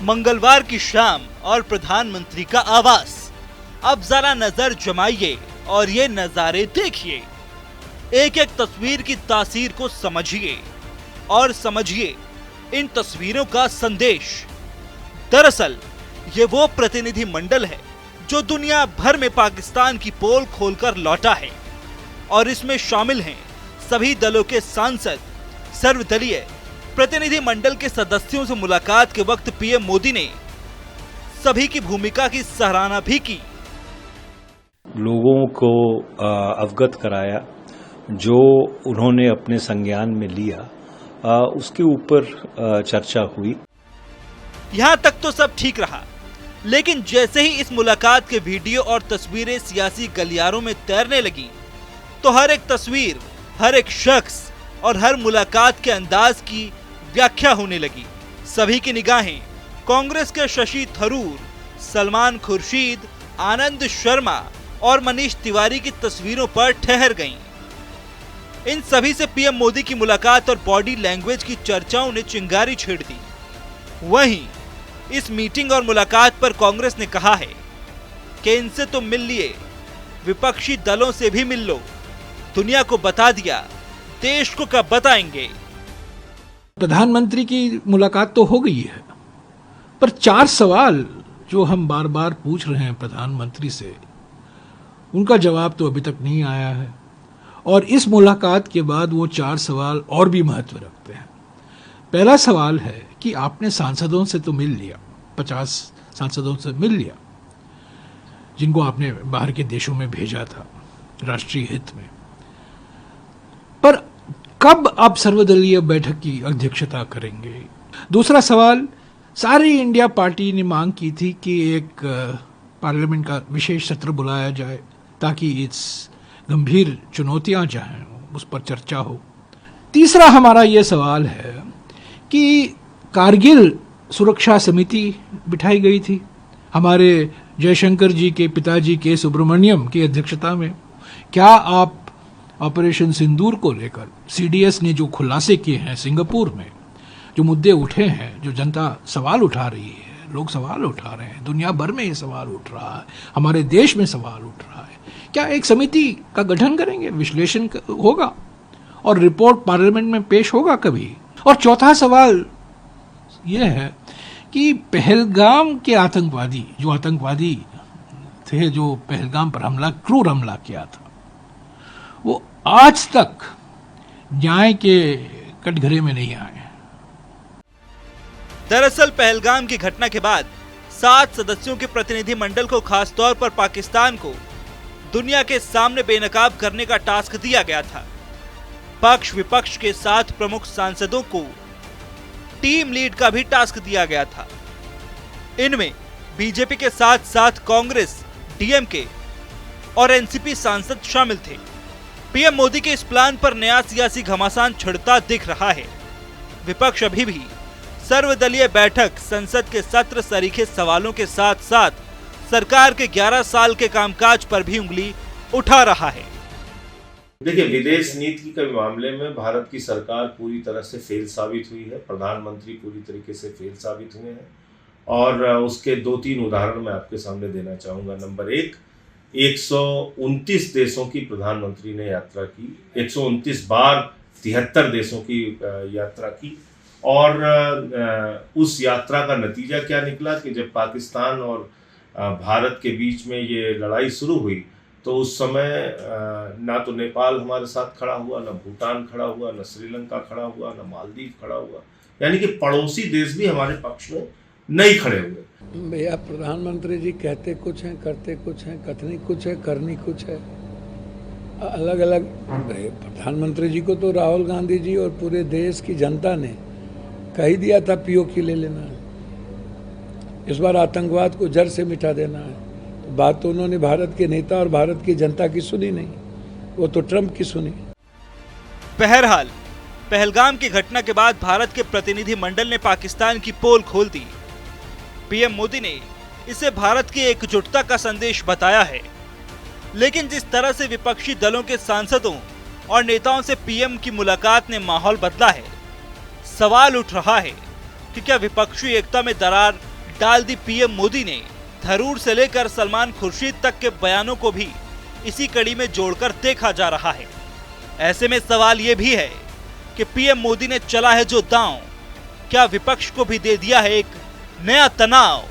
मंगलवार की शाम और प्रधानमंत्री का आवास। अब जरा नजर जमाइए और ये नजारे देखिए। एक एक तस्वीर की तासीर को समझिए और समझिए इन तस्वीरों का संदेश। दरअसल ये वो प्रतिनिधि मंडल है जो दुनिया भर में पाकिस्तान की पोल खोलकर लौटा है और इसमें शामिल हैं सभी दलों के सांसद। सर्वदलीय प्रतिनिधि मंडल के सदस्यों से मुलाकात के वक्त पीएम मोदी ने सभी की भूमिका की सराहना भी की। लोगों को अवगत कराया, जो उन्होंने अपने संज्ञान में लिया, उसके ऊपर चर्चा हुई। यहाँ तक तो सब ठीक रहा, लेकिन जैसे ही इस मुलाकात के वीडियो और तस्वीरें सियासी गलियारों में तैरने लगी तो हर एक तस्वीर, हर एक शख्स और हर मुलाकात के अंदाज की व्याख्या होने लगी। सभी की निगाहें कांग्रेस के शशि थरूर, सलमान खुर्शीद, आनंद शर्मा और मनीष तिवारी की तस्वीरों पर ठहर गईं। इन सभी से पीएम मोदी की मुलाकात और बॉडी लैंग्वेज की चर्चाओं ने चिंगारी छेड़ दी। वहीं इस मीटिंग और मुलाकात पर कांग्रेस ने कहा है कि इनसे तो मिल लिए, विपक्षी दलों से भी मिल लो। दुनिया को बता दिया, देश को कब बताएंगे। प्रधानमंत्री की मुलाकात तो हो गई है, पर 4 सवाल जो हम बार बार पूछ रहे हैं प्रधानमंत्री से, उनका जवाब तो अभी तक नहीं आया है। और इस मुलाकात के बाद वो 4 सवाल और भी महत्व रखते हैं। पहला सवाल है कि आपने सांसदों से तो मिल लिया, 50 सांसदों से मिल लिया, जिनको आपने बाहर के देशों में भेजा था राष्ट्रीय हित में, पर कब आप सर्वदलीय बैठक की अध्यक्षता करेंगे? दूसरा सवाल, सारी इंडिया पार्टी ने मांग की थी कि एक पार्लियामेंट का विशेष सत्र बुलाया जाए ताकि इस गंभीर चुनौतियां चाहें उस पर चर्चा हो। तीसरा हमारा ये सवाल है कि कारगिल सुरक्षा समिति बिठाई गई थी हमारे जयशंकर जी के पिताजी के सुब्रमण्यम की अध्यक्षता में। क्या आप ऑपरेशन सिंदूर को लेकर सीडीएस ने जो खुलासे किए हैं सिंगापुर में, जो मुद्दे उठे हैं, जो जनता सवाल उठा रही है, लोग सवाल उठा रहे हैं, दुनिया भर में ये सवाल उठ रहा है, हमारे देश में सवाल उठ रहा है, क्या एक समिति का गठन करेंगे, विश्लेषण होगा और रिपोर्ट पार्लियामेंट में पेश होगा कभी? और चौथा सवाल यह है कि पहलगाम के आतंकवादी थे, जो पहलगाम पर क्रूर हमला किया था, वो आज तक न्याय के कटघरे में नहीं आए। दरअसल पहलगाम की घटना के बाद 7 सदस्यों के प्रतिनिधि मंडल को खासतौर पर पाकिस्तान को दुनिया के सामने बेनकाब करने का टास्क दिया गया था। पक्ष विपक्ष के 7 प्रमुख सांसदों को टीम लीड का भी टास्क दिया गया था। इनमें बीजेपी के साथ साथ कांग्रेस, डीएमके और एनसीपी सांसद शामिल थे। पीएम मोदी के इस प्लान पर नया सियासी घमासान छिड़ता दिख रहा है। विपक्ष अभी भी सर्वदलीय बैठक, संसद के सत्र सरीखे सवालों के साथ साथ सरकार के 11 साल के कामकाज पर भी उंगली उठा रहा है। देखिए, विदेश नीति के मामले में भारत की सरकार पूरी तरह से फेल साबित हुई है। प्रधानमंत्री पूरी तरीके से फेल साबित हुए हैं और उसके 2-3 उदाहरण मैं आपके सामने देना चाहूँगा। नंबर 1, 129 देशों की प्रधानमंत्री ने यात्रा की, 129 बार 73 देशों की यात्रा की और उस यात्रा का नतीजा क्या निकला कि जब पाकिस्तान और भारत के बीच में ये लड़ाई शुरू हुई तो उस समय ना तो नेपाल हमारे साथ खड़ा हुआ, ना भूटान खड़ा हुआ, ना श्रीलंका खड़ा हुआ, ना मालदीव खड़ा हुआ, यानी कि पड़ोसी देश भी हमारे पक्ष में नहीं खड़े हुए। भैया, प्रधानमंत्री जी कहते कुछ हैं, करते कुछ हैं, कथनी कुछ है, करनी कुछ है, अलग अलग। प्रधानमंत्री जी को तो राहुल गांधी जी और पूरे देश की जनता ने कह ही दिया था पीओके ले लेना है, इस बार आतंकवाद को जड़ से मिटा देना है। तो बात तो उन्होंने भारत के नेता और भारत की जनता की सुनी नहीं, वो तो ट्रंप की सुनी। बहरहाल पहलगाम की घटना के बाद भारत के प्रतिनिधि मंडल ने पाकिस्तान की पोल खोल दी। पीएम मोदी ने इसे भारत की एकजुटता का संदेश बताया है। लेकिन जिस तरह से विपक्षी दलों के सांसदों और नेताओं से पीएम की मुलाकात ने माहौल बदला है, सवाल उठ रहा है कि क्या विपक्षी एकता में दरार डाल दी पीएम मोदी ने थरूर से लेकर सलमान खुर्शीद तक के बयानों को भी इसी कड़ी में जोड़कर देखा जा रहा है। ऐसे में सवाल ये भी है कि पीएम मोदी ने चला है जो दांव, क्या विपक्ष को भी दे दिया है एक नया तनाव।